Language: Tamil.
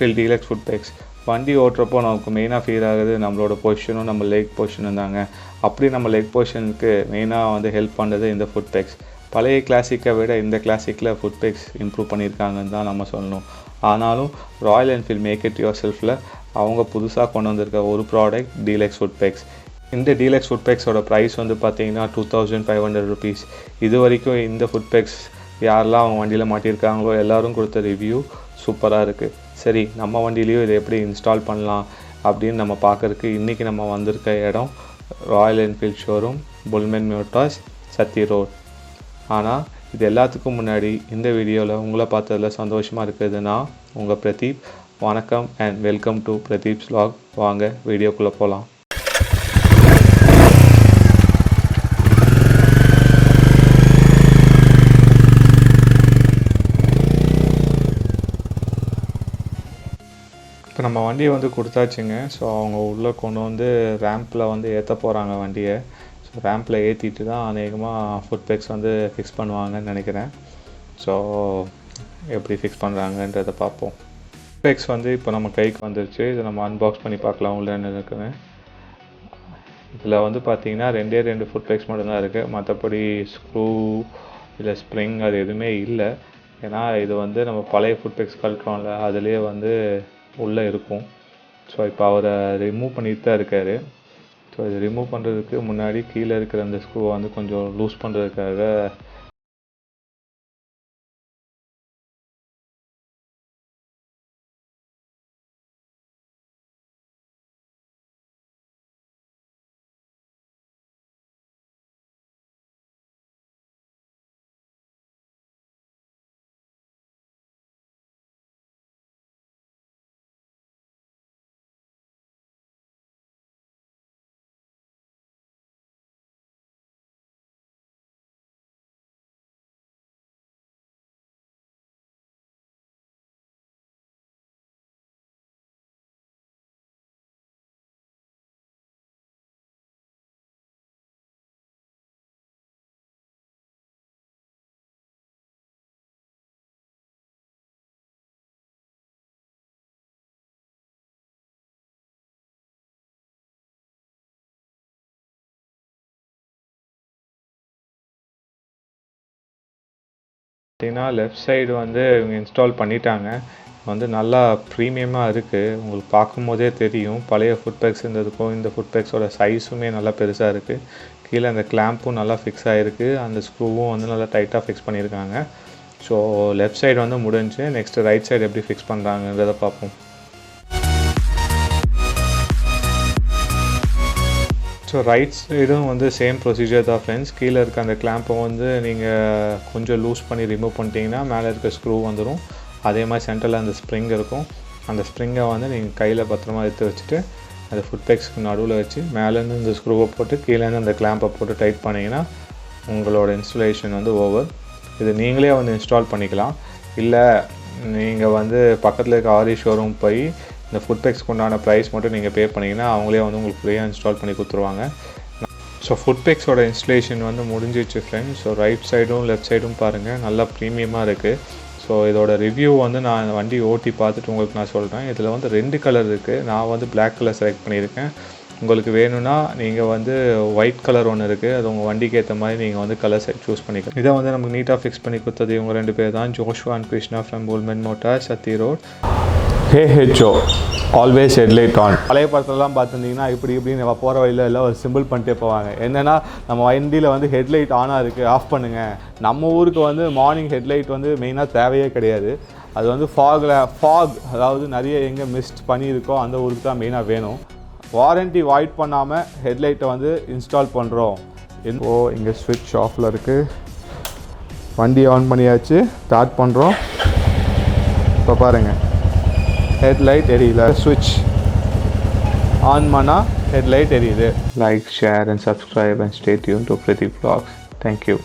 Enfield deluxe foot packs. வண்டி ஓட்டுறப்போ நமக்கு மெயினாக ஃபீல் ஆகுது நம்மளோட பொசிஷனும் நம்ம லெக் பொசிஷனும் தாங்க. அப்படி நம்ம லெக் பொசிஷனுக்கு மெயினாக வந்து ஹெல்ப் பண்ணுறது இந்த ஃபுட் பேக்ஸ். பழைய கிளாசிக்கை விட இந்த கிளாசிக்கில் ஃபுட் பேக்ஸ் இம்ப்ரூவ் பண்ணியிருக்காங்கன்னு தான் நம்ம சொல்லணும். ஆனாலும் Royal Enfield make it your செல்ஃபில் அவங்க புதுசாக கொண்டு வந்திருக்க ஒரு ப்ராடக்ட் டீலக்ஸ் ஃபுட் பேக்ஸ். இந்த டீலக்ஸ் ஃபுட் பேக்ஸோட ப்ரைஸ் வந்து பார்த்தீங்கன்னா 2500 rupees. இது வரைக்கும் இந்த ஃபுட் பேக்ஸ் யாரெல்லாம் அவங்க வண்டியில் மாட்டியிருக்காங்களோ எல்லோரும் கொடுத்த ரிவ்யூ சூப்பராக இருக்குது. சரி, நம்ம வண்டியிலையும் இதை எப்படி இன்ஸ்டால் பண்ணலாம் அப்படின்னு நம்ம பார்க்குறதுக்கு இன்றைக்கி நம்ம வந்திருக்க இடம் Royal Enfield showroom, Pullman Motors, Sathy road. ஆனால் இது எல்லாத்துக்கும் முன்னாடி இந்த வீடியோவில் உங்களை பார்த்ததில் சந்தோஷமாக இருக்குதுன்னா உங்கள் பிரதீப். வணக்கம் and welcome to Pradeep's vlog. வாங்க வீடியோக்குள்ளே போகலாம். இப்போ நம்ம வண்டியை வந்து கொடுத்தாச்சுங்க. ஸோ அவங்க உள்ளே கொண்டு வந்து ரேம்பில் வந்து ஏற்ற போகிறாங்க வண்டியை. ஸோ ரேம்பில் ஏற்றிட்டு தான் அநேகமாக ஃபுட் பேக்ஸ் வந்து ஃபிக்ஸ் பண்ணுவாங்கன்னு நினைக்கிறேன். ஸோ எப்படி ஃபிக்ஸ் பண்ணுறாங்கன்றதை பார்ப்போம். ஃபுட் பேக்ஸ் வந்து இப்போ நம்ம கைக்கு வந்துருச்சு. இதை நம்ம அன்பாக்ஸ் பண்ணி பார்க்கலாம் உள்ள என்ன இருக்குன்னு. இதில் வந்து பார்த்திங்கன்னா 2 ஃபுட் பேக்ஸ் மட்டும்தான் இருக்குது. மற்றபடி ஸ்க்ரூ இல்லை ஸ்ப்ரிங் அது எதுவுமே இல்லை. ஏன்னா இது வந்து நம்ம பழைய ஃபுட் பேக்ஸ் கழட்டுறோம்ல, அதுலேயே வந்து உள்ளே இருக்கும். ஸோ இப்போ அவரை ரிமூவ் பண்ணிட்டு தான் இருக்கார். ஸோ இது ரிமூவ் பண்ணுறதுக்கு முன்னாடி கீழே இருக்கிற அந்த ஸ்க்ரூவை வந்து கொஞ்சம் லூஸ் பண்ணுறதுக்காக பார்த்தீங்கன்னா லெஃப்ட் சைடு வந்து இவங்க இன்ஸ்டால் பண்ணிட்டாங்க. வந்து நல்லா ப்ரீமியமாக இருக்குது. உங்களுக்கு பார்க்கும்போதே தெரியும் பழைய ஃபுட் பேக்ஸ் இருந்ததுக்கும் இந்த ஃபுட் பேக்ஸோட சைஸுமே நல்லா பெருசாக இருக்குது. கீழே அந்த கிளாம்பும் நல்லா ஃபிக்ஸ் ஆகிருக்கு. அந்த ஸ்க்ரூவும் வந்து நல்லா டைட்டாக ஃபிக்ஸ் பண்ணியிருக்காங்க. ஸோ லெஃப்ட் சைடு வந்து முடிஞ்சு. நெக்ஸ்ட்டு ரைட் சைடு எப்படி ஃபிக்ஸ் பண்ணுறாங்கன்றதை பார்ப்போம். ஸோ ரைட் சைடும் வந்து சேம் ப்ரொசீஜர் தான் ஃப்ரெண்ட்ஸ். கீழே இருக்க அந்த கிளாம்பை வந்து நீங்கள் கொஞ்சம் லூஸ் பண்ணி ரிமூவ் பண்ணிட்டீங்கன்னா மேலே இருக்க ஸ்க்ரூ வந்துடும். அதே மாதிரி சென்டரில் அந்த ஸ்ப்ரிங் இருக்கும். அந்த ஸ்ப்ரிங்கை வந்து நீங்கள் கையில் பத்திரமா எடுத்து வச்சுட்டு அந்த ஃபுட் பேக்ஸ்க்கு நடுவில் வச்சு மேலேருந்து இந்த ஸ்க்ரூவை போட்டு கீழேருந்து அந்த கிளாம்பை போட்டு டைட் பண்ணிங்கன்னா உங்களோட இன்ஸ்டலேஷன் வந்து ஓவர். இது நீங்களே வந்து இன்ஸ்டால் பண்ணிக்கலாம். இல்லை நீங்கள் வந்து பக்கத்தில் இருக்க ஆரி ஷோரூம் போய் இந்த ஃபுட் பேக்ஸ்க்கு உண்டான ப்ரைஸ் மட்டும் நீங்கள் பே பண்ணிங்கன்னா அவங்களே வந்து உங்களுக்கு ஃப்ரீயாக இன்ஸ்டால் பண்ணி கொடுத்துருவாங்க. ஸோ ஃபுட் பேக்ஸோட இன்ஸ்டலேஷன் வந்து முடிஞ்சிச்சு ஃப்ரெண்ட்ஸ். ஸோ ரைட் சைடும் லெஃப்ட் சைடும் பாருங்கள், நல்லா ப்ரீமியமாக இருக்குது. ஸோ இதோட ரிவ்யூ வந்து நான் வண்டி ஓட்டி பார்த்துட்டு உங்களுக்கு நான் சொல்கிறேன். இதில் வந்து 2 கலர் இருக்குது. நான் வந்து பிளாக் கலர் செலக்ட் பண்ணியிருக்கேன். உங்களுக்கு வேணும்னா நீங்கள் வந்து ஒயிட் கலர் ஒன்று இருக்குது. அது உங்கள் வண்டிக்கு ஏற்ற மாதிரி நீங்கள் வந்து கலர் சூஸ் பண்ணிக்கலாம். இதை வந்து நமக்கு நீட்டாக ஃபிக்ஸ் பண்ணி கொடுத்தது இவங்க 2 பேர் தான், Joshua and Krishna from Pullman Motors, Sathy road. HHO always headlight on. பழைய படத்துலலாம் பார்த்துருந்தீங்கன்னா இப்படின்னு போகிற வழியில் எல்லாம் ஒரு சிம்பிள் பண்ணிட்டே போவாங்க. என்னென்னா நம்ம வண்டியில் வந்து ஹெட்லைட் ஆனாக இருக்குது, ஆஃப் பண்ணுங்கள். நம்ம ஊருக்கு வந்து மார்னிங் ஹெட்லைட் வந்து மெயினாக தேவையே கிடையாது. அது வந்து ஃபாக் அதாவது நிறைய எங்கே மிஸ்ட் பண்ணியிருக்கோ அந்த ஊருக்கு தான் மெயினாக வேணும். வாரண்ட்டி வாய்ட் பண்ணாமல் ஹெட்லைட்டை வந்து இன்ஸ்டால் பண்ணுறோம். இங்கே ஸ்விட்ச் ஆஃபில் இருக்குது. வண்டி ஆன் பண்ணியாச்சு, ஸ்டார்ட் பண்ணுறோம். இப்போ பாருங்கள், ஹெட்லைட் எரியுது. ஸ்விட்ச் ஆன் பண்ணால் ஹெட்லைட் எரியுது. Like, share and subscribe and stay tune to Pradeep vlogs. Thank you.